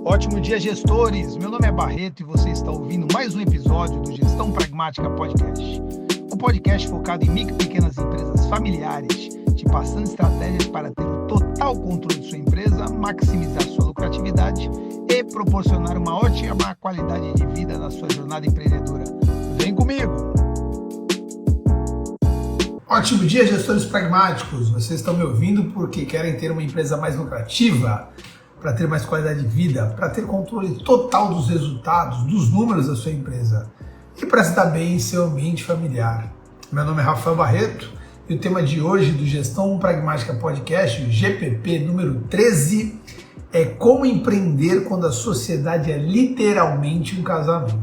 Ótimo dia, gestores! Meu nome é Barreto e você está ouvindo mais um episódio do Gestão Pragmática Podcast. Um podcast focado em micro e pequenas empresas familiares, te passando estratégias para ter o total controle de sua empresa, maximizar sua lucratividade e proporcionar uma ótima qualidade de vida na sua jornada empreendedora. Vem comigo! Ótimo dia, gestores pragmáticos! Vocês estão me ouvindo porque querem ter uma empresa mais lucrativa, para ter mais qualidade de vida, para ter controle total dos resultados, dos números da sua empresa e para se dar bem em seu ambiente familiar. Meu nome é Rafael Barreto e o tema de hoje do Gestão Pragmática Podcast, o GPP número 13, é como empreender quando a sociedade é literalmente um casamento.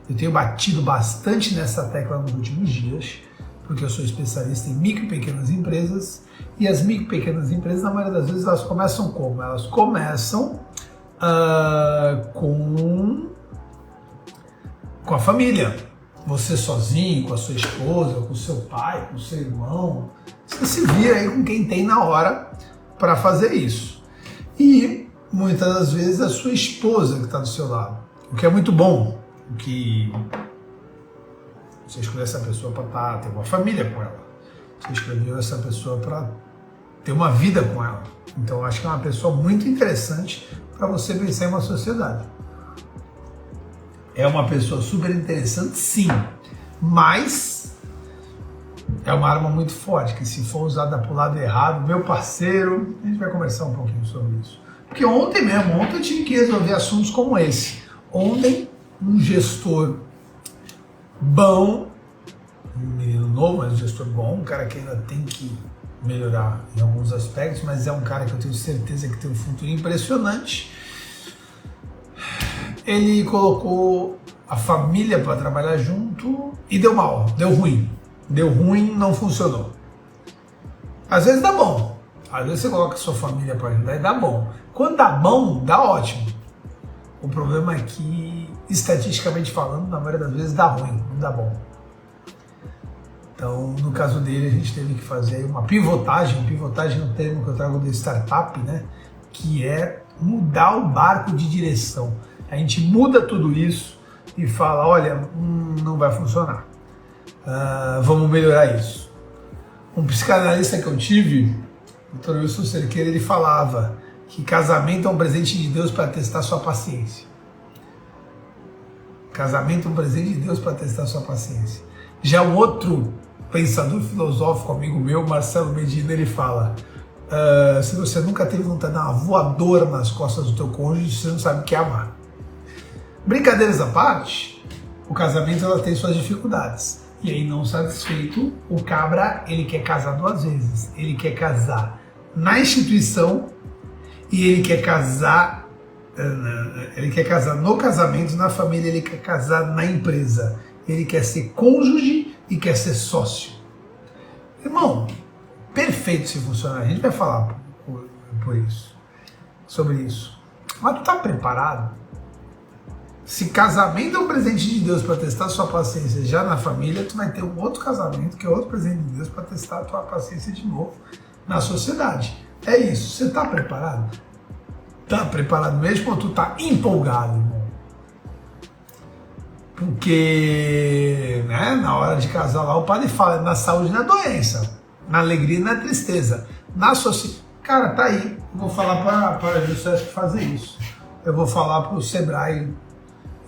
Eu tenho batido bastante nessa tecla nos últimos dias, porque eu sou especialista em micro e pequenas empresas, e as micro e pequenas empresas, na maioria das vezes, elas começam como? Elas começam com a família. Você sozinho, com a sua esposa, com o seu pai, com o seu irmão. Você se vira aí com quem tem na hora para fazer isso. E, muitas das vezes, a sua esposa que está do seu lado. O que é muito bom, o que você escolheu essa pessoa para ter uma família com ela. Você escolheu essa pessoa para ter uma vida com ela. Então, eu acho que é uma pessoa muito interessante para você pensar em uma sociedade. É uma pessoa super interessante, sim, mas é uma arma muito forte, que se for usada para o lado errado, meu parceiro, a gente vai conversar um pouquinho sobre isso. Porque ontem eu tive que resolver assuntos como esse. Ontem, um gestor bom, um menino novo, mas um gestor bom, um cara que ainda tem que melhorar em alguns aspectos, mas é um cara que eu tenho certeza que tem um futuro impressionante. Ele colocou a família para trabalhar junto e deu mal, deu ruim. Deu ruim, não funcionou. Às vezes dá bom, às vezes você coloca a sua família para ajudar e dá bom. Quando dá bom, dá ótimo. O problema é que, estatisticamente falando, na maioria das vezes dá ruim, não dá bom. Então, no caso dele, a gente teve que fazer uma pivotagem. Pivotagem é um termo que eu trago de startup, né? Que é mudar o barco de direção. A gente muda tudo isso e fala, olha, não vai funcionar. Vamos melhorar isso. Um psicanalista que eu tive, o Dr. Wilson Cerqueira, ele falava que casamento é um presente de Deus para testar sua paciência. Casamento é um presente de Deus para testar sua paciência. Já um outro pensador filosófico, amigo meu, Marcelo Medina, ele fala, se você nunca teve vontade de dar uma voadora nas costas do teu cônjuge, você não sabe o que é amar. Brincadeiras à parte, o casamento ela tem suas dificuldades. E aí, não satisfeito, o cabra, ele quer casar duas vezes. Ele quer casar na instituição e ele quer casar no casamento, na família, ele quer casar na empresa. Ele quer ser cônjuge e quer ser sócio. Irmão, perfeito se funcionar. A gente vai falar sobre isso. Mas tu tá preparado? Se casamento é um presente de Deus para testar sua paciência já na família, tu vai ter um outro casamento que é outro presente de Deus para testar a tua paciência de novo na sociedade. É isso. Você tá preparado? Tá preparado mesmo ou tu tá empolgado, irmão? Porque, né, na hora de casar lá, o padre fala na saúde e na doença, na alegria e na tristeza, na sociedade. Cara, tá aí. Eu vou falar para a Jusesp fazer isso. Eu vou falar para o Sebrae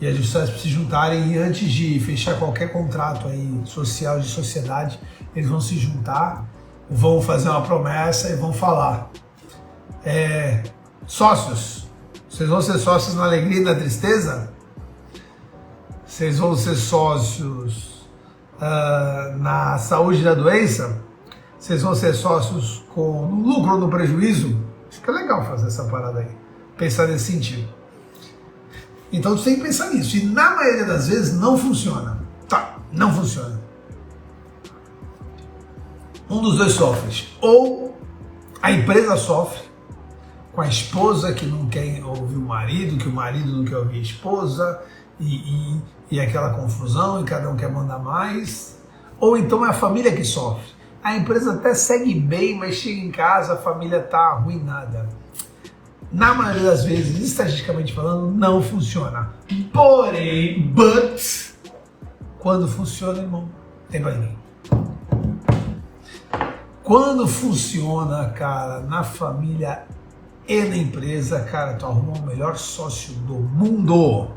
e a Jusesp se juntarem e antes de fechar qualquer contrato aí social de sociedade, eles vão se juntar, vão fazer uma promessa e vão falar. Sócios, vocês vão ser sócios na alegria e na tristeza? Vocês vão ser sócios na saúde e na doença? Vocês vão ser sócios no lucro ou no prejuízo? Acho que é legal fazer essa parada aí, pensar nesse sentido. Então você tem que pensar nisso. E na maioria das vezes não funciona. Não funciona. Um dos dois sofre. Ou a empresa sofre, com a esposa que não quer ouvir o marido, que o marido não quer ouvir a esposa, e aquela confusão, e cada um quer mandar mais. Ou então é a família que sofre. A empresa até segue bem, mas chega em casa, a família está arruinada. na maioria das vezes, estatisticamente falando, não funciona. Porém, quando funciona, irmão, tem pra ninguém. Quando funciona, cara, na família e na empresa, cara, tu arruma o melhor sócio do mundo.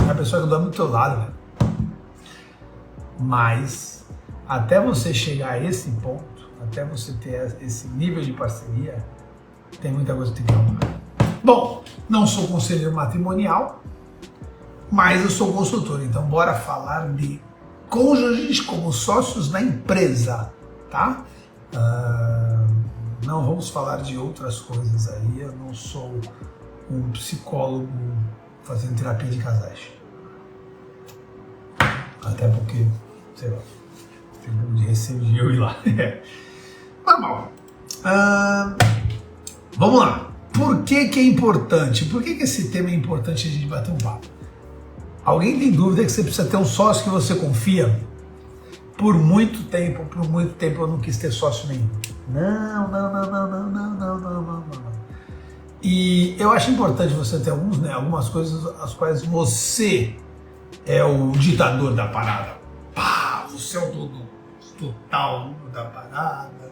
É a pessoa que dorme do teu lado, velho. Mas, até você chegar a esse ponto, até você ter esse nível de parceria, tem muita coisa que tem que arrumar. Bom, não sou conselheiro matrimonial, mas eu sou consultor, então bora falar de cônjuges como sócios na empresa, tá? Não vamos falar de outras coisas aí, eu não sou um psicólogo fazendo terapia de casais. Até porque, sei lá, tem um pouco de receio de eu ir lá. Normal. Vamos lá. Por que que é importante? Por que que esse tema é importante a gente bater um papo? Alguém tem dúvida que você precisa ter um sócio que você confia? Por muito tempo eu não quis ter sócio nenhum. Não. E eu acho importante você ter algumas coisas as quais você é o ditador da parada. Pá, você é o dono total da parada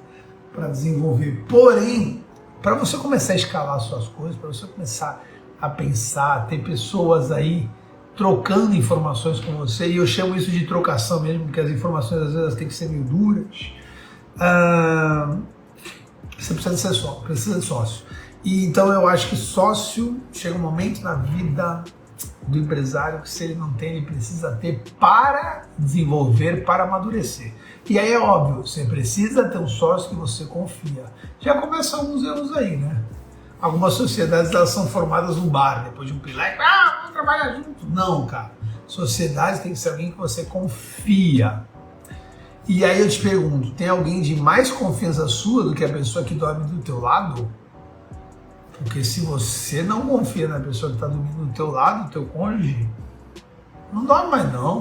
para desenvolver. Porém, para você começar a escalar suas coisas, para você começar a pensar, ter pessoas aí trocando informações com você, e eu chamo isso de trocação mesmo, porque as informações às vezes têm que ser meio duras, você precisa de sócio. E então eu acho que sócio chega um momento na vida do empresário que, se ele não tem, ele precisa ter para desenvolver, para amadurecer. E aí é óbvio, você precisa ter um sócio que você confia. Já começam alguns erros aí, né? Algumas sociedades, elas são formadas no bar, depois de um pilar, vamos trabalhar junto. Não, cara. Sociedades tem que ser alguém que você confia. E aí eu te pergunto, tem alguém de mais confiança sua do que a pessoa que dorme do teu lado? Porque se você não confia na pessoa que está dormindo do teu lado, do teu cônjuge, não dorme mais não.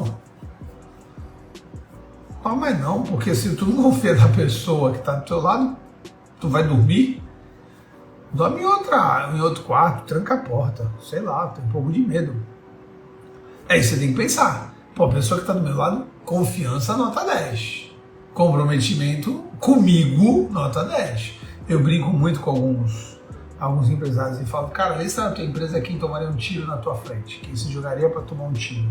Não dorme mais não, porque se tu não confia na pessoa que está do teu lado, tu vai dormir? Dorme em outro quarto, tranca a porta, sei lá, tem um pouco de medo. Aí você tem que pensar, pô, a pessoa que está do meu lado, confiança, nota 10. Comprometimento comigo, nota 10. Eu brinco muito com alguns empresários e falo, cara, vê se na tua empresa quem tomaria um tiro na tua frente, quem se jogaria para tomar um tiro.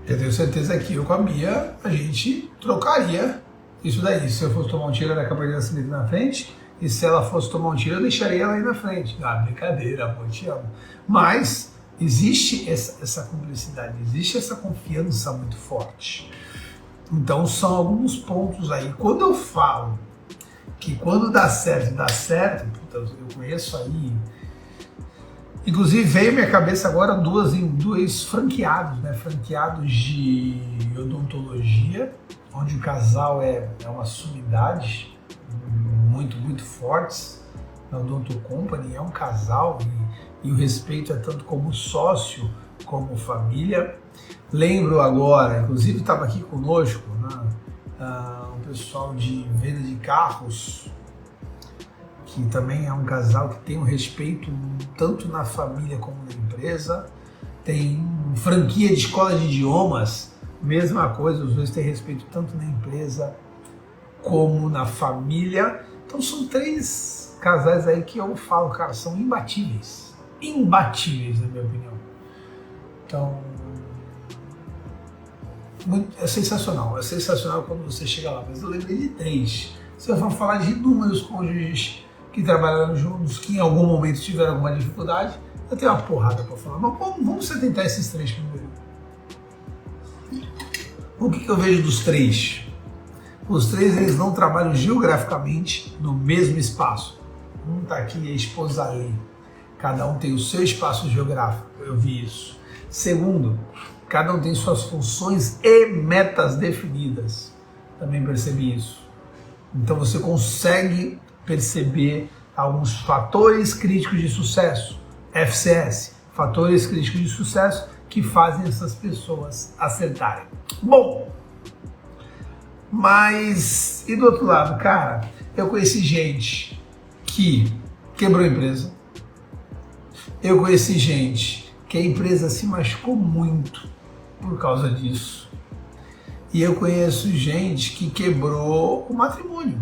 Eu tenho certeza que eu com a Bia, a gente trocaria isso daí. Se eu fosse tomar um tiro, ela acabaria de acidente na frente, e se ela fosse tomar um tiro, eu deixaria ela aí na frente. Ah, brincadeira, amor, te amo. Mas existe essa cumplicidade, existe essa confiança muito forte. Então são alguns pontos aí. Quando eu falo que quando dá certo, puta, eu conheço aí. Inclusive veio à minha cabeça agora dois franqueados, né? Franqueados de odontologia, onde o casal é uma sumidade muito fortes na Odonto Company, é um casal e o respeito é tanto como sócio, como família. Lembro agora, inclusive estava aqui conosco, né, um pessoal de venda de carros, que também é um casal que tem um respeito tanto na família como na empresa. Tem franquia de escola de idiomas, mesma coisa, os dois têm respeito tanto na empresa como na família. Então são 3 casais aí que eu falo, cara, são imbatíveis na minha opinião. Então é sensacional quando você chega lá, mas eu lembrei de 3. Se eu for falar de inúmeros cônjuges que trabalharam juntos, que em algum momento tiveram alguma dificuldade, eu tenho uma porrada para falar, mas vamos tentar esses 3 primeiro. O que eu vejo dos 3? Os 3, eles não trabalham geograficamente no mesmo espaço. Um está aqui e a esposa ali. Cada um tem o seu espaço geográfico, eu vi isso. Segundo, cada um tem suas funções e metas definidas. Também percebi isso. Então você consegue perceber alguns fatores críticos de sucesso, FCS, fatores críticos de sucesso que fazem essas pessoas acertarem. Bom, mas e do outro lado, cara, eu conheci gente que quebrou a empresa. Eu conheci gente que a empresa se machucou muito por causa disso. E eu conheço gente que quebrou o matrimônio.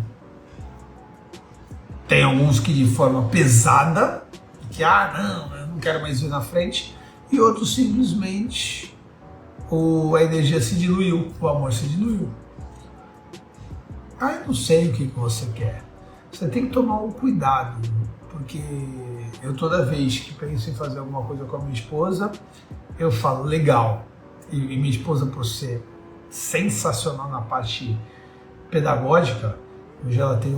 Tem alguns que de forma pesada, que não, eu não quero mais ir na frente, e outros simplesmente a energia se diluiu, o amor se diluiu. Eu não sei o que você quer. Você tem que tomar um cuidado, porque eu toda vez que penso em fazer alguma coisa com a minha esposa, eu falo, legal. E minha esposa, por ser sensacional na parte pedagógica, hoje ela tem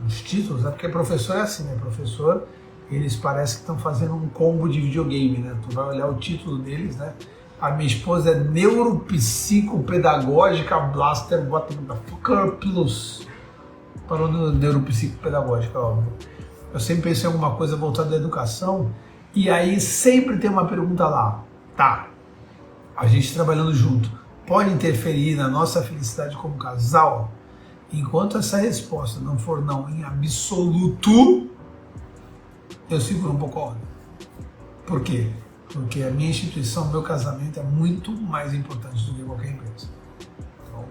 uns títulos, porque professor é assim, né? Professor, eles parecem que estão fazendo um combo de videogame, né? Tu vai olhar o título deles, né? A minha esposa é Neuropsicopedagógica Blaster Fucker Plus. Parou no Neuropsicopedagógica, óbvio. Eu sempre penso em alguma coisa voltada à educação, e aí sempre tem uma pergunta lá. Tá, a gente trabalhando junto, pode interferir na nossa felicidade como casal? Enquanto essa resposta não for não em absoluto, eu seguro um pouco a onda. Por quê? Porque a minha instituição, meu casamento é muito mais importante do que qualquer empresa. Então,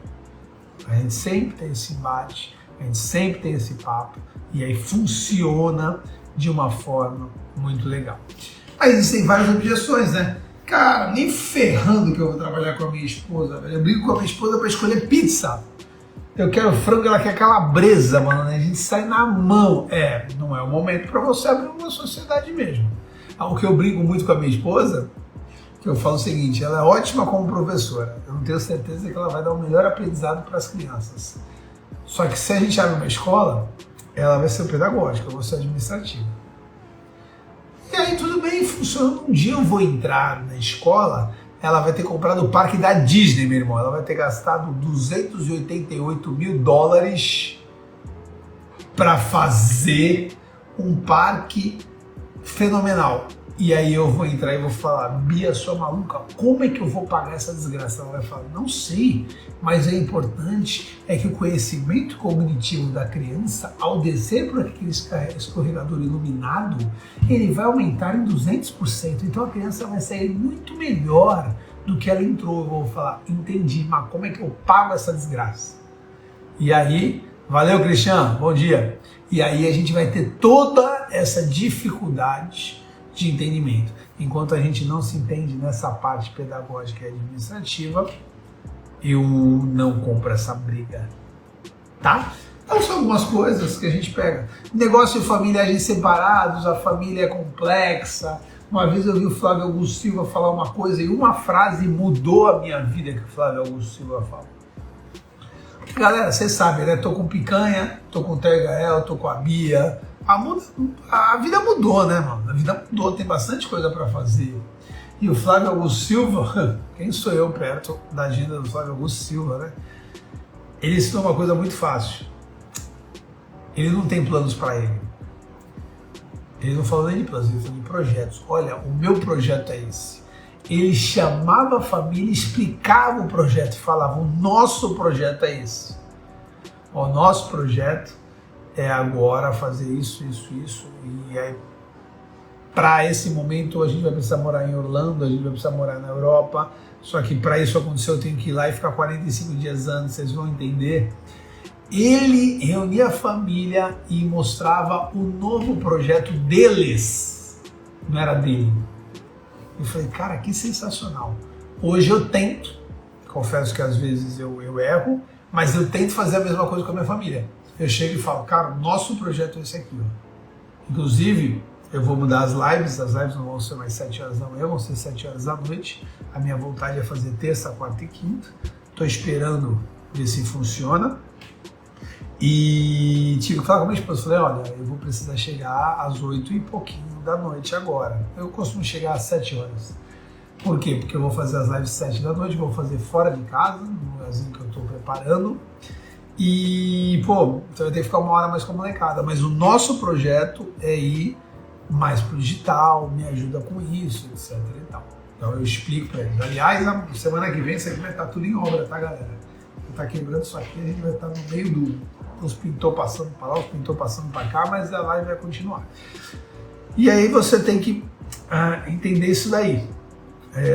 a gente sempre tem esse embate, a gente sempre tem esse papo, e aí funciona de uma forma muito legal. Mas existem várias objeções, né? Cara, nem ferrando que eu vou trabalhar com a minha esposa, velho. Eu brigo com a minha esposa para escolher pizza. Eu quero frango, ela quer calabresa, mano. A gente sai na mão. Não é o momento para você abrir uma sociedade mesmo. O que eu brigo muito com a minha esposa, que eu falo o seguinte, ela é ótima como professora. Eu não tenho certeza que ela vai dar o melhor aprendizado para as crianças. Só que se a gente abre uma escola, ela vai ser pedagógica, eu vou ser administrativa. E aí tudo bem, funciona. Um dia eu vou entrar na escola, ela vai ter comprado o parque da Disney, meu irmão. Ela vai ter gastado $288 mil para fazer um parque fenomenal. E aí eu vou entrar e vou falar, Bia, sua maluca, como é que eu vou pagar essa desgraça? Ela vai falar, não sei, mas o importante é que o conhecimento cognitivo da criança, ao descer por aquele escorregador iluminado, ele vai aumentar em 200%. Então a criança vai sair muito melhor do que ela entrou. Eu vou falar, entendi, mas como é que eu pago essa desgraça? E aí, valeu, Cristiano, bom dia. E aí a gente vai ter toda essa dificuldade de entendimento. Enquanto a gente não se entende nessa parte pedagógica e administrativa, eu não compro essa briga, tá? Então são algumas coisas que a gente pega. Negócio de familiares separados, a família é complexa. Uma vez eu vi o Flávio Augusto Silva falar uma coisa e uma frase mudou a minha vida que o Flávio Augusto Silva fala. Galera, vocês sabem, né? Tô com Picanha, tô com o Theo Gael, tô com a Bia. A vida mudou, né, mano? A vida mudou, tem bastante coisa para fazer. E o Flávio Augusto Silva, quem sou eu perto da agenda do Flávio Augusto Silva, né? Ele ensinou uma coisa muito fácil. Ele não tem planos para ele. Ele não falou nem de planos, ele falou de projetos. Olha, o meu projeto é esse. Ele chamava a família, explicava o projeto e falava, o nosso projeto é esse. O nosso projeto é agora fazer isso, e aí para esse momento a gente vai precisar morar em Orlando, a gente vai precisar morar na Europa, só que para isso acontecer eu tenho que ir lá e ficar 45 dias antes, vocês vão entender. Ele reunia a família e mostrava o novo projeto deles, não era dele. Eu falei, cara, que sensacional. Hoje eu tento, confesso que às vezes eu erro, mas eu tento fazer a mesma coisa com a minha família. Eu chego e falo, cara, nosso projeto é esse aqui. Ó. Inclusive, eu vou mudar as lives não vão ser mais 7 horas da manhã, vão ser 7 horas da noite. A minha vontade é fazer terça, quarta e quinta. Estou esperando ver se funciona. E tive que falar com a minha esposa, falei, olha, eu vou precisar chegar às 8 e pouquinho da noite agora. Eu costumo chegar às 7 horas. Por quê? Porque eu vou fazer as lives 7 da noite, vou fazer fora de casa, no lugarzinho que eu estou preparando. E, então vai ter que ficar uma hora mais com a molecada. Mas o nosso projeto é ir mais pro digital, me ajuda com isso, etc e tal. Então eu explico para eles. Aliás, na semana que vem isso aqui vai estar tudo em obra, tá, galera? Tá quebrando isso aqui, a gente vai estar no meio os pintor passando para lá, os pintor passando para cá, mas a live vai continuar. E aí você tem que entender isso daí.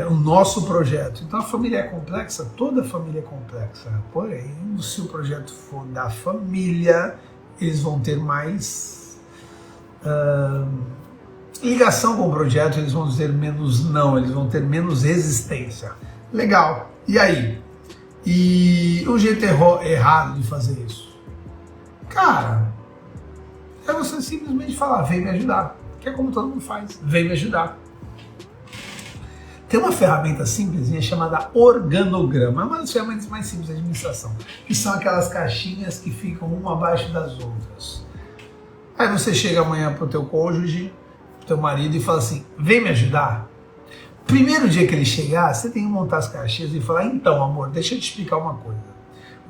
O nosso projeto. Então a família é complexa, toda família é complexa. Porém, se o projeto for da família, eles vão ter mais ligação com o projeto, eles vão dizer menos não, eles vão ter menos resistência. Legal. E aí? E o jeito errado de fazer isso? Cara, é você simplesmente falar, vem me ajudar. Que é como todo mundo faz, vem me ajudar. Tem uma ferramenta simplesinha chamada organograma, é uma das ferramentas mais simples de administração, que são aquelas caixinhas que ficam uma abaixo das outras. Aí você chega amanhã pro teu cônjuge, pro teu marido e fala assim, vem me ajudar. Primeiro dia que ele chegar, você tem que montar as caixinhas e falar, então amor, deixa eu te explicar uma coisa.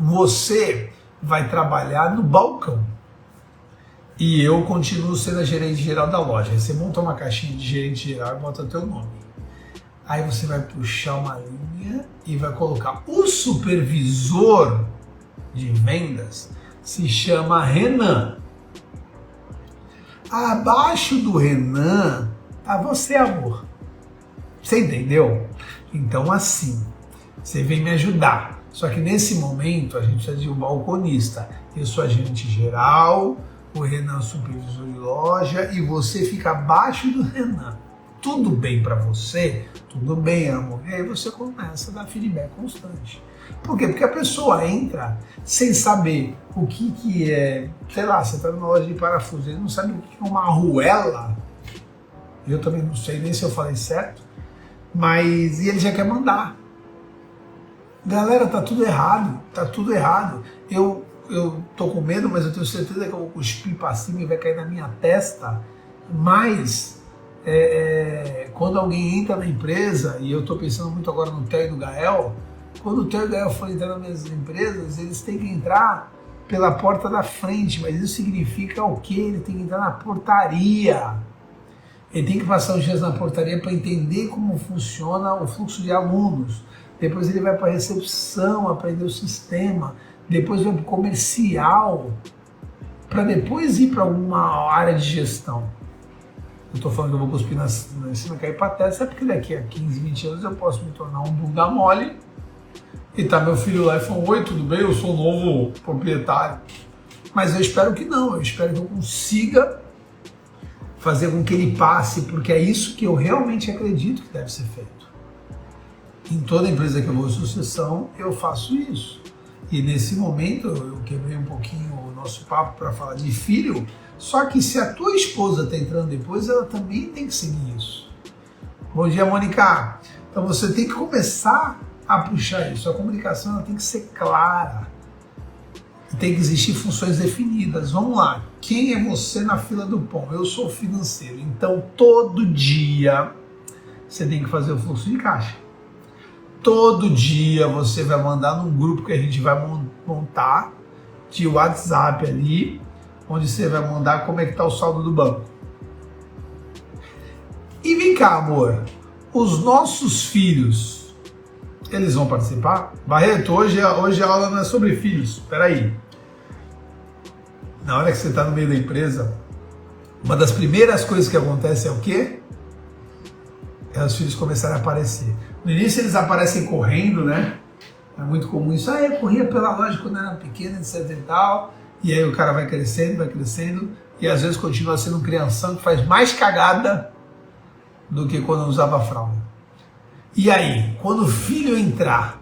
Você vai trabalhar no balcão e eu continuo sendo a gerente geral da loja. Aí você monta uma caixinha de gerente geral e bota o teu nome. Aí você vai puxar uma linha e vai colocar o supervisor de vendas, se chama Renan. Abaixo do Renan tá você, amor. Você entendeu? Então assim, você vem me ajudar. Só que nesse momento a gente precisa de um balconista. Eu sou a gerente geral, o Renan é o supervisor de loja e você fica abaixo do Renan. Tudo bem para você? Tudo bem, amor. E aí você começa a dar feedback constante. Por quê? Porque a pessoa entra sem saber o que é, sei lá, você está numa loja de parafuso, ele não sabe o que é uma arruela. Eu também não sei nem se eu falei certo, mas e ele já quer mandar. Galera, tá tudo errado, tá tudo errado. Eu tô com medo, mas eu tenho certeza que eu vou cuspir para cima e vai cair na minha testa, mas quando alguém entra na empresa, e eu estou pensando muito agora no Theo e no Gael, quando o Theo e o Gael forem entrar nas empresas, eles têm que entrar pela porta da frente, mas isso significa o quê? Ele tem que entrar na portaria. Ele tem que passar os dias na portaria para entender como funciona o fluxo de alunos. Depois ele vai para a recepção, aprender o sistema. Depois vai para o comercial, para depois ir para alguma área de gestão. Eu estou falando que eu vou cuspir em cima e cair para a testa, é porque daqui a 15, 20 anos eu posso me tornar um bunda mole e tá meu filho lá e falou, oi, tudo bem? Eu sou o novo proprietário. Mas eu espero que não, eu espero que eu consiga fazer com que ele passe, porque é isso que eu realmente acredito que deve ser feito. Em toda empresa que eu vou sucessão, eu faço isso. E nesse momento eu quebrei um pouquinho o nosso papo para falar de filho, só que se a tua esposa está entrando depois, ela também tem que seguir isso. Bom dia, Mônica. Então você tem que começar a puxar isso. A comunicação ela tem que ser clara. E tem que existir funções definidas. Vamos lá. Quem é você na fila do pão? Eu sou o financeiro. Então todo dia você tem que fazer o fluxo de caixa. Todo dia você vai mandar num grupo que a gente vai montar de WhatsApp ali, onde você vai mandar como é que está o saldo do banco. E vem cá, amor, os nossos filhos, eles vão participar? Barreto, hoje a aula não é sobre filhos, peraí. Na hora que você está no meio da empresa, uma das primeiras coisas que acontece é o quê? É os filhos começarem a aparecer. No início eles aparecem correndo, né? É muito comum isso. Eu corria pela loja quando era pequeno, etc e tal. E aí o cara vai crescendo, e às vezes continua sendo um crianção que faz mais cagada do que quando usava fralda. E aí, quando o filho entrar,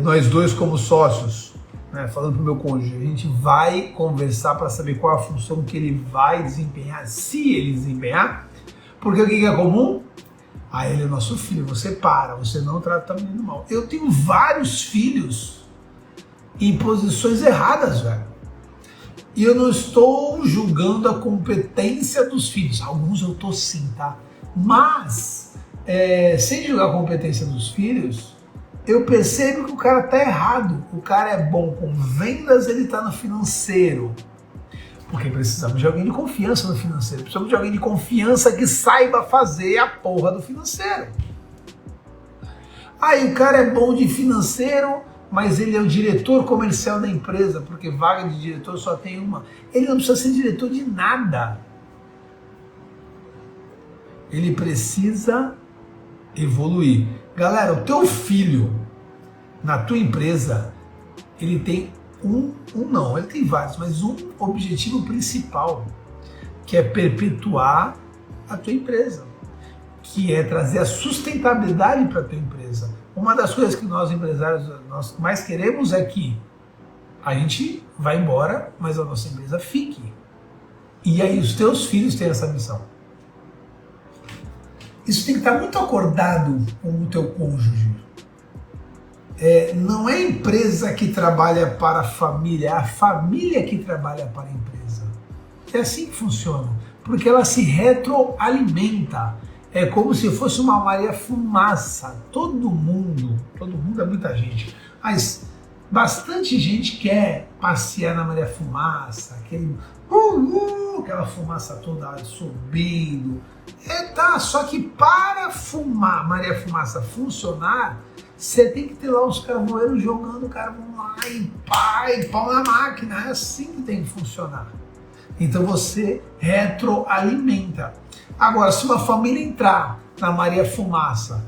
nós dois como sócios, né, falando pro meu cônjuge, a gente vai conversar para saber qual a função que ele vai desempenhar, se ele desempenhar, porque o que é comum? Ele é nosso filho, você não trata o menino mal. Eu tenho vários filhos em posições erradas, velho. E eu não estou julgando a competência dos filhos. Alguns eu tô sim, tá? Mas, sem julgar a competência dos filhos, eu percebo que o cara tá errado. O cara é bom com vendas, ele tá no financeiro. Porque precisamos de alguém de confiança no financeiro. Precisamos de alguém de confiança que saiba fazer a porra do financeiro. Aí o cara é bom de financeiro, mas ele é o diretor comercial da empresa, porque vaga de diretor só tem uma. Ele não precisa ser diretor de nada. Ele precisa evoluir. Galera, o teu filho na tua empresa, ele tem ele tem vários, mas um objetivo principal, que é perpetuar a tua empresa, que é trazer a sustentabilidade para a tua empresa. Uma das coisas que nós empresários nós mais queremos é que a gente vá embora, mas a nossa empresa fique. E aí os teus filhos têm essa missão. Isso tem que estar muito acordado com o teu cônjuge. Não é a empresa que trabalha para a família, é a família que trabalha para a empresa. É assim que funciona, porque ela se retroalimenta. É como se fosse uma Maria Fumaça. Todo mundo é muita gente, mas bastante gente quer passear na Maria Fumaça, aquela fumaça toda subindo. Só que para Maria Fumaça funcionar, você tem que ter lá os carvoeiros jogando carvão lá e pau na máquina. É assim que tem que funcionar. Então você retroalimenta. Agora, se uma família entrar na Maria Fumaça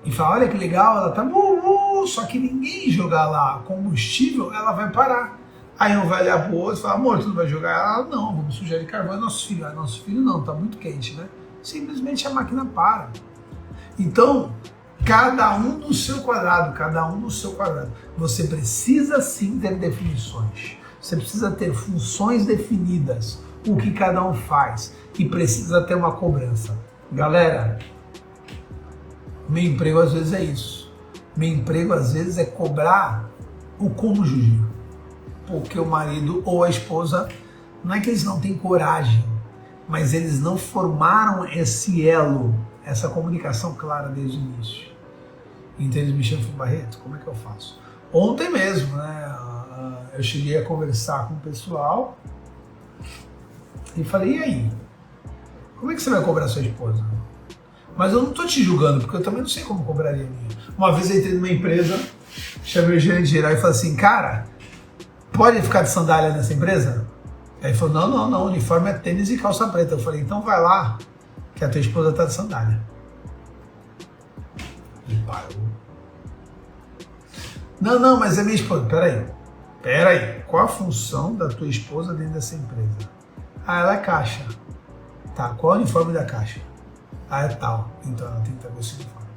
e falar, olha que legal, ela tá só que ninguém jogar lá combustível, ela vai parar. Aí um vai olhar pro outro e falar, amor, tu não vai jogar? Ela, não, vamos sujar de carvão, é nosso filho. Nosso filho não, tá muito quente, né? Simplesmente a máquina para. Então, cada um no seu quadrado. Você precisa sim ter definições. Você precisa ter funções definidas, o que cada um faz, e precisa ter uma cobrança. Galera, meu emprego às vezes é isso. Meu emprego às vezes é cobrar o cônjuge, porque o marido ou a esposa, não é que eles não têm coragem, mas eles não formaram esse elo, essa comunicação clara desde o início. Entende, Michel Barreto? Como é que eu faço? Ontem mesmo, né, eu cheguei a conversar com o pessoal e falei, e aí? Como é que você vai cobrar sua esposa? Mas eu não estou te julgando, porque eu também não sei como cobraria a minha. Uma vez eu entrei numa empresa, chamei o gerente geral e falei assim, cara, pode ficar de sandália nessa empresa? Aí ele falou, não, o uniforme é tênis e calça preta. Eu falei, então vai lá, que a tua esposa está de sandália. E parou. Não, mas é minha esposa. Peraí. Qual a função da tua esposa dentro dessa empresa? Ela é caixa. Tá, qual é o uniforme da caixa? É tal. Então ela tem que estar com esse uniforme.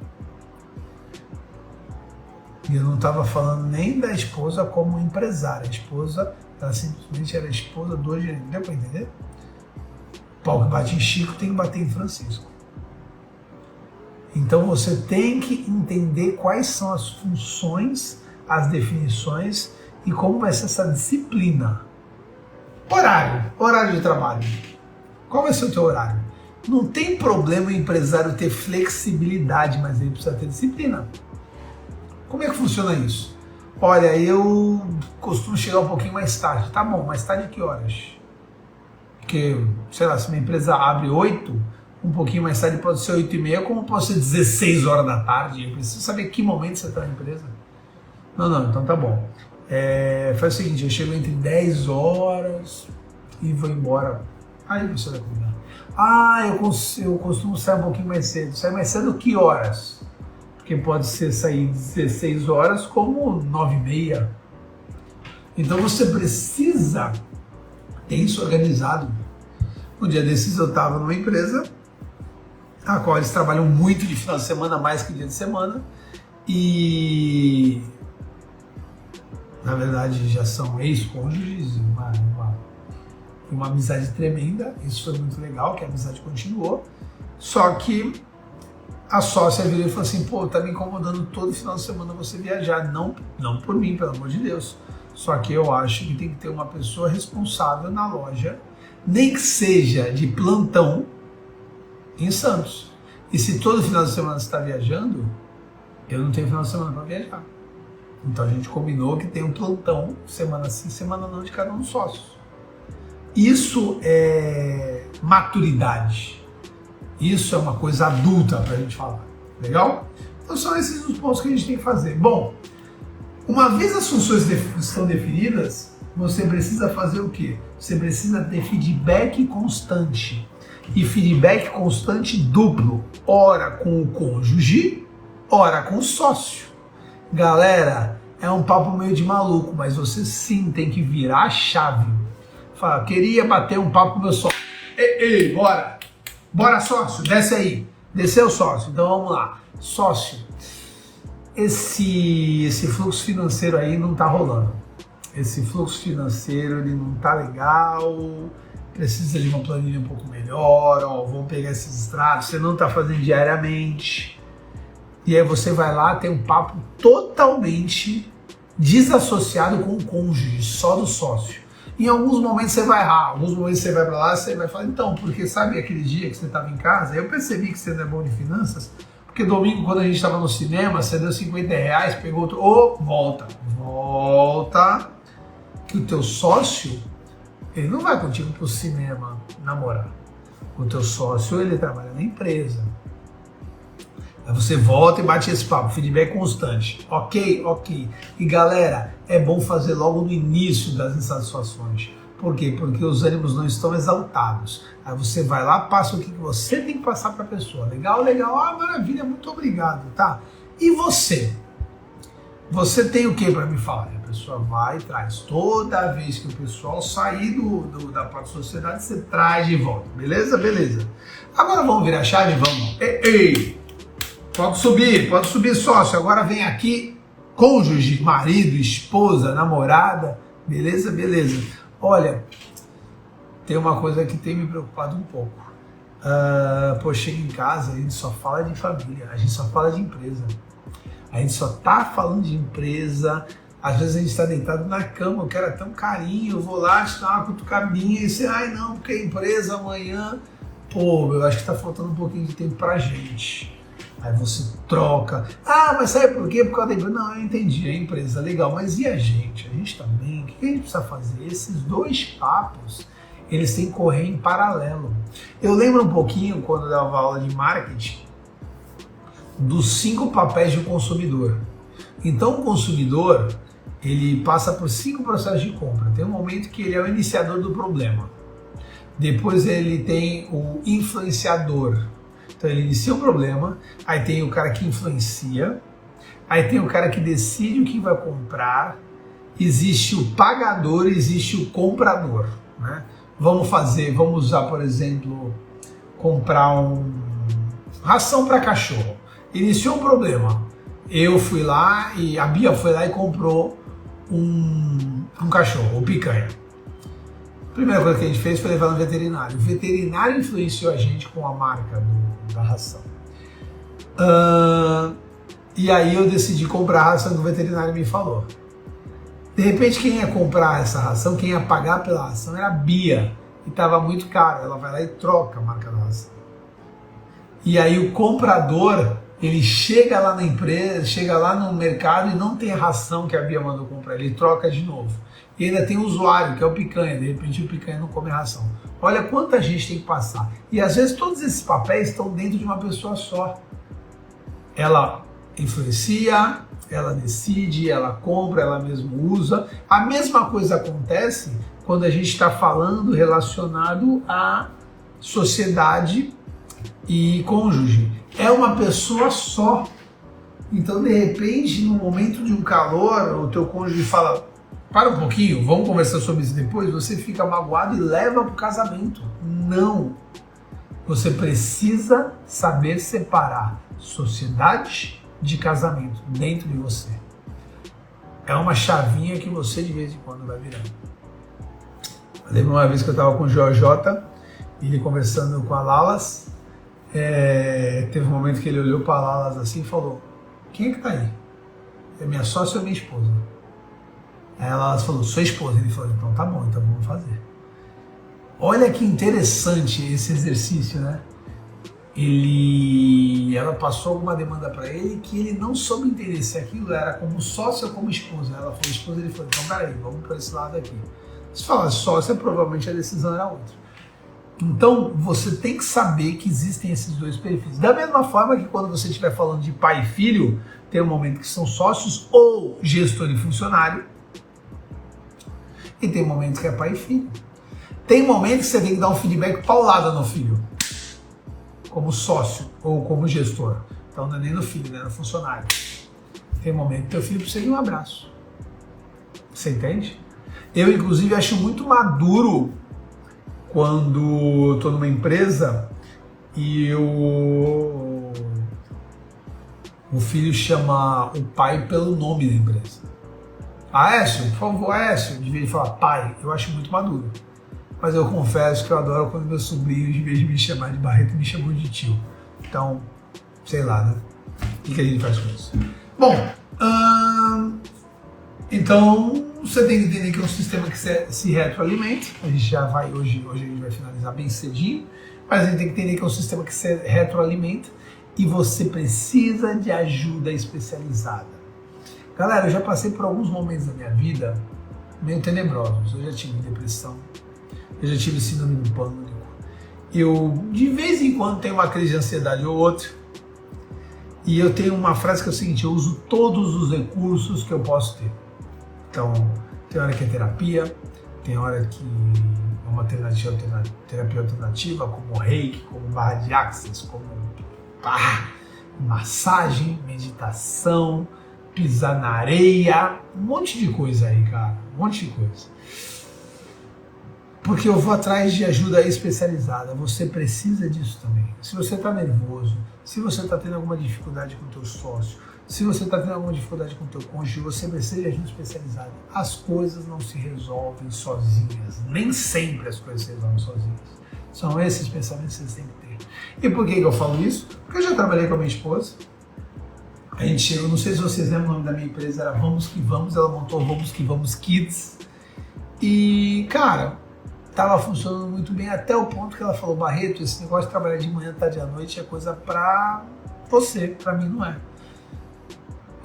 E eu não estava falando nem da esposa como empresária. A esposa, ela simplesmente era a esposa do gerente. Deu para entender? Pau que bate em Chico tem que bater em Francisco. Então você tem que entender quais são as funções, as definições e como vai ser essa disciplina. Horário de trabalho. Qual vai ser o teu horário? Não tem problema o empresário ter flexibilidade, mas ele precisa ter disciplina. Como é que funciona isso? Olha, eu costumo chegar um pouquinho mais tarde. Tá bom, mais tarde que horas? Porque, sei lá, se minha empresa abre 8, um pouquinho mais tarde pode ser 8h30, como pode ser 16 horas da tarde. Eu preciso saber que momento você está na empresa. Não, então tá bom. Faz o seguinte, eu chego entre 10 horas e vou embora. Aí você vai cuidar. Eu costumo sair um pouquinho mais cedo. Sai mais cedo que horas? Porque pode ser sair 16 horas como 9h30. Então você precisa ter isso organizado. Um dia desses eu estava numa empresa a qual eles trabalham muito de final de semana, mais que dia de semana, e na verdade já são ex-cônjuges, uma amizade tremenda. Isso foi muito legal, que a amizade continuou, só que a sócia virou e falou assim, pô, tá me incomodando todo final de semana você viajar. Não por mim, pelo amor de Deus, só que eu acho que tem que ter uma pessoa responsável na loja, nem que seja de plantão em Santos. E se todo final de semana você está viajando, eu não tenho final de semana para viajar. Então a gente combinou que tem um plantão, semana sim, semana não, de cada um dos sócios. Isso é maturidade. Isso é uma coisa adulta para a gente falar. Legal? Então são esses os pontos que a gente tem que fazer. Bom, Uma vez as funções estão definidas, você precisa fazer o quê? Você precisa ter feedback constante. E feedback constante duplo. Ora com o cônjuge, ora com o sócio. Galera, é um papo meio de maluco, mas você sim tem que virar a chave. Fala, queria bater um papo com o meu sócio. Ei, bora! Bora, sócio, desce aí. Desceu, sócio. Então vamos lá. Sócio, esse fluxo financeiro aí não tá rolando. Esse fluxo financeiro ele não tá legal, precisa de uma planilha um pouco melhor, ó, vamos pegar esses extratos, você não tá fazendo diariamente. E aí você vai lá, tem um papo totalmente desassociado com o cônjuge, só do sócio. Em alguns momentos você vai errar, alguns momentos você vai pra lá, você vai falar, então, porque sabe aquele dia que você tava em casa, eu percebi que você não é bom de finanças, porque domingo, quando a gente estava no cinema, você deu R$50, pegou outro... Volta, que o teu sócio, ele não vai contigo pro cinema namorar. O teu sócio, ele trabalha na empresa. Aí você volta e bate esse papo, feedback constante. Ok. E galera, é bom fazer logo no início das insatisfações. Por quê? Porque os ânimos não estão exaltados. Aí você vai lá, passa o que você tem que passar para a pessoa. Legal, maravilha, muito obrigado, tá? E você? Você tem o que para me falar? A pessoa vai e traz. Toda vez que o pessoal sair da parte da sociedade, você traz de volta. Beleza? Agora vamos virar a chave? Vamos. Ei! Pode subir, sócio. Agora vem aqui, cônjuge, marido, esposa, namorada. Beleza? Olha, tem uma coisa que tem me preocupado um pouco. Chega em casa, a gente só fala de família, a gente só fala de empresa. A gente só tá falando de empresa, às vezes a gente está deitado na cama, eu quero até um carinho, eu vou lá te dar uma cutucadinha e você, não, porque a empresa amanhã, eu acho que tá faltando um pouquinho de tempo pra gente. Aí você troca, mas sabe por quê? Por causa da empresa. Não, eu entendi, a empresa, legal, mas e a gente? A gente também, o que a gente precisa fazer? Esses dois papos, eles têm que correr em paralelo. Eu lembro um pouquinho, quando eu dava aula de marketing, dos 5 papéis de um consumidor. Então o consumidor, ele passa por 5 processos de compra. Tem um momento que ele é o iniciador do problema. Depois ele tem o influenciador. Então ele inicia o problema, aí tem o cara que influencia, aí tem o cara que decide o que vai comprar, existe o pagador, existe o comprador, né? Vamos usar, por exemplo, comprar ração para cachorro. Iniciou um problema. Eu fui lá e a Bia foi lá e comprou um cachorro, o picanha. A primeira coisa que a gente fez foi levar no veterinário. O veterinário influenciou a gente com a marca da ração. E aí eu decidi comprar a ração que o veterinário me falou. De repente, quem ia comprar essa ração, quem ia pagar pela ração era a Bia. E estava muito caro. Ela vai lá e troca a marca da ração. E aí o comprador, ele chega lá na empresa, chega lá no mercado e não tem a ração que a Bia mandou comprar. Ele troca de novo. E ainda tem o usuário, que é o picanha. De repente o picanha não come a ração. Olha quanta gente tem que passar. E às vezes todos esses papéis estão dentro de uma pessoa só. Ela influencia, ela decide, ela compra, ela mesmo usa. A mesma coisa acontece quando a gente está falando relacionado à sociedade e cônjuge. É uma pessoa só. Então, de repente, no momento de um calor, o teu cônjuge fala: para um pouquinho, vamos conversar sobre isso depois. Você fica magoado e leva para o casamento. Não. Você precisa saber separar sociedade de casamento dentro de você. É uma chavinha que você de vez em quando vai virando. Eu lembro uma vez que eu estava com o JJ, ele conversando com a Lalas. Teve um momento que ele olhou para a Lalas assim e falou: quem é que tá aí? É minha sócia ou minha esposa? Aí ela falou: sua esposa. Ele falou: então tá bom, então vamos fazer. Olha que interessante esse exercício, né? Ela passou alguma demanda para ele que ele não soube entender se aquilo era como sócia ou como esposa. Ela falou esposa, ele falou: então peraí, vamos para esse lado aqui. Se falar sócia, provavelmente a decisão era outra. Então você tem que saber que existem esses dois perfis. Da mesma forma que quando você estiver falando de pai e filho, Tem um momento que são sócios ou gestor e funcionário. E tem momentos que é pai e filho. Tem momentos que você tem que dar um feedback paulado no filho, como sócio ou como gestor. Então não é nem no filho, né? No funcionário. Tem momento que teu filho precisa de um abraço. Você entende? Eu, inclusive, acho muito maduro quando estou numa empresa e o filho chama o pai pelo nome da empresa. Aécio, por favor, Aécio. De vez de falar pai, eu acho muito maduro. Mas eu confesso que eu adoro quando meus sobrinhos, em vez de me chamar de Barreto, me chamam de tio. Então, sei lá, né? O que a gente faz com isso? Bom, então você tem que entender que é um sistema que se retroalimenta. A gente já vai, hoje a gente vai finalizar bem cedinho, mas a gente tem que entender que é um sistema que se retroalimenta e você precisa de ajuda especializada. Galera, eu já passei por alguns momentos da minha vida meio tenebrosos. Eu já tive depressão, eu já tive síndrome do pânico. Eu, de vez em quando, tenho uma crise de ansiedade ou outra. E eu tenho uma frase que é o seguinte: eu uso todos os recursos que eu posso ter. Então, tem hora que é terapia, tem hora que é uma terapia alternativa, como reiki, como barra de axis, como massagem, meditação, pisar na areia, um monte de coisa aí, cara, um monte de coisa. Porque eu vou atrás de ajuda especializada, você precisa disso também. Se você está nervoso, se você está tendo alguma dificuldade com o teu sócio, se você está tendo alguma dificuldade com o teu cônjuge, você precisa de ajuda especializada. As coisas não se resolvem sozinhas, nem sempre as coisas se resolvem sozinhas. São esses pensamentos que vocês têm que ter. E por que eu falo isso? Porque eu já trabalhei com a minha esposa. A gente chegou, não sei se vocês lembram, o nome da minha empresa era Vamos Que Vamos, ela montou Vamos Que Vamos Kids. E, cara, tava funcionando muito bem até o ponto que ela falou: Barreto, esse negócio de trabalhar de manhã, tarde à noite é coisa pra você, pra mim não é.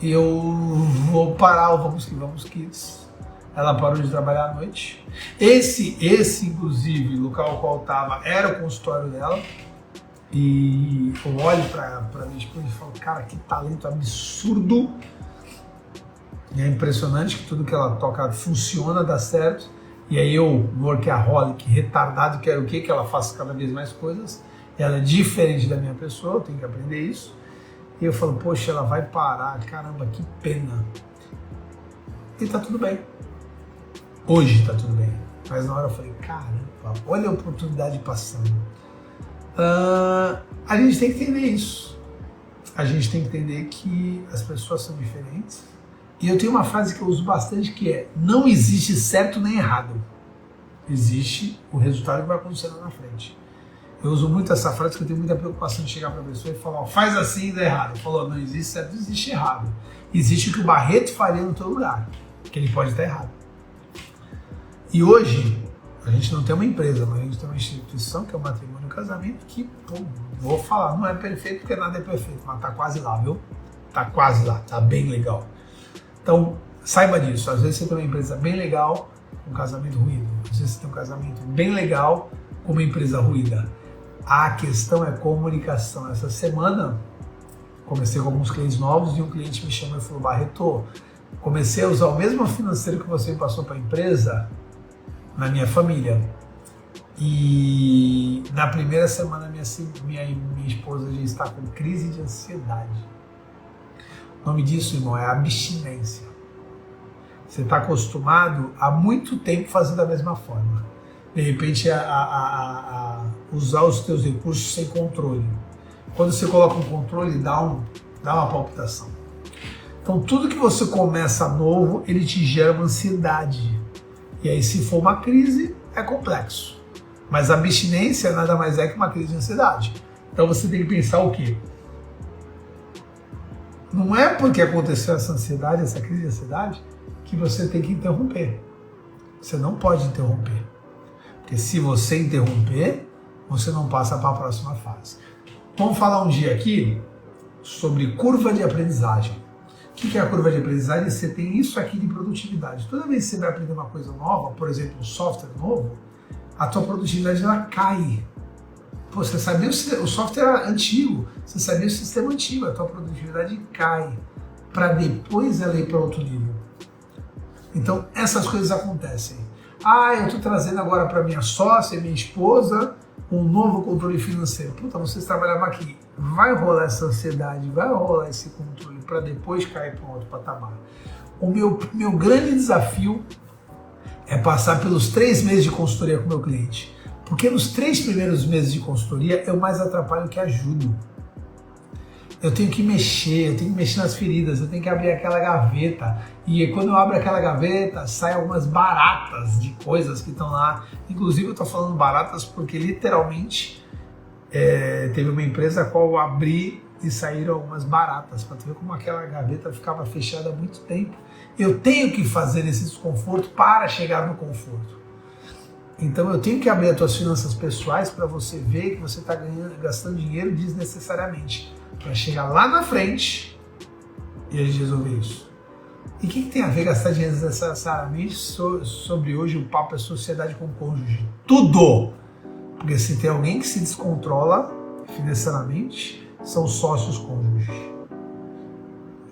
Eu vou parar o Vamos Que Vamos Kids. Ela parou de trabalhar à noite. Esse inclusive, o local ao qual eu tava, era o consultório dela. E eu olho pra minha esposa e falo: cara, que talento absurdo. E é impressionante que tudo que ela toca funciona, dá certo. E aí eu, workaholic, retardado, quero o quê? Que ela faça cada vez mais coisas. Ela é diferente da minha pessoa, eu tenho que aprender isso. E eu falo: poxa, ela vai parar, caramba, que pena. E tá tudo bem. Hoje tá tudo bem. Mas na hora eu falei: caramba, olha a oportunidade passando. A gente tem que entender isso. A gente tem que entender que as pessoas são diferentes. E eu tenho uma frase que eu uso bastante, que é: não existe certo nem errado. Existe o resultado que vai acontecer lá na frente. Eu uso muito essa frase porque eu tenho muita preocupação de chegar para a pessoa e falar: ó, faz assim e dá errado. Eu falo: não existe certo, não existe errado. Existe o que o Barreto faria no teu lugar, que ele pode estar errado. E hoje, a gente não tem uma empresa, mas a gente tem uma instituição que é o Matrimônio e Casamento, que, pô, vou falar, não é perfeito porque nada é perfeito, mas tá quase lá, viu? Tá quase lá, tá bem legal. Então, saiba disso. Às vezes você tem uma empresa bem legal com um casamento ruído. Às vezes você tem um casamento bem legal com uma empresa ruída. A questão é comunicação. Essa semana, comecei com alguns clientes novos e um cliente me chamou e falou: Barreto, comecei a usar o mesmo financeiro que você me passou para a empresa na minha família. E na primeira semana minha esposa já está com crise de ansiedade. O nome disso, irmão, é abstinência. Você está acostumado há muito tempo fazendo da mesma forma. De repente, a usar os teus recursos sem controle. Quando você coloca um controle, dá uma palpitação. Então, tudo que você começa novo, ele te gera uma ansiedade. E aí, se for uma crise, é complexo. Mas a abstinência nada mais é que uma crise de ansiedade. Então, você tem que pensar o quê? Não é porque aconteceu essa ansiedade, essa crise de ansiedade, que você tem que interromper. Você não pode interromper. Porque se você interromper, você não passa para a próxima fase. Vamos falar um dia aqui sobre curva de aprendizagem. O que é a curva de aprendizagem? Você tem isso aqui de produtividade. Toda vez que você vai aprender uma coisa nova, por exemplo, um software novo, a tua produtividade ela cai. Pô, você sabia o software antigo, você sabia o sistema antigo, a tua produtividade cai. para depois ela ir para outro nível. Então, essas coisas acontecem. Eu estou trazendo agora para minha sócia e minha esposa um novo controle financeiro. Puta, vocês trabalhavam aqui. Vai rolar essa ansiedade, vai rolar esse controle para depois cair para um outro patamar. O meu grande desafio é passar pelos 3 meses de consultoria com o meu cliente. Porque nos 3 primeiros meses de consultoria eu mais atrapalho que ajudo. Eu tenho que mexer nas feridas, eu tenho que abrir aquela gaveta. E quando eu abro aquela gaveta, saem algumas baratas de coisas que estão lá. Inclusive eu estou falando baratas porque literalmente teve uma empresa a qual eu abri e saíram algumas baratas. Para ver como aquela gaveta ficava fechada há muito tempo. Eu tenho que fazer esse desconforto para chegar no conforto. Então eu tenho que abrir as tuas finanças pessoais para você ver que você está gastando dinheiro desnecessariamente. Para chegar lá na frente e a gente resolver isso. E o que tem a ver gastar dinheiro desnecessariamente sobre hoje o papo é sociedade com cônjuge? Tudo! Porque se tem alguém que se descontrola financeiramente, são sócios cônjuges.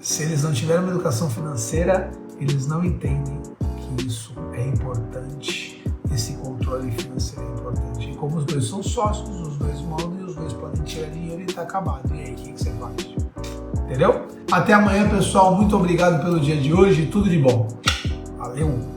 Se eles não tiverem uma educação financeira, eles não entendem que isso é importante, esse controle financeiro é importante. E como os dois são sócios, os dois mandam e os dois podem tirar dinheiro e tá acabado. E aí, o que você faz? Entendeu? Até amanhã, pessoal. Muito obrigado pelo dia de hoje e tudo de bom. Valeu!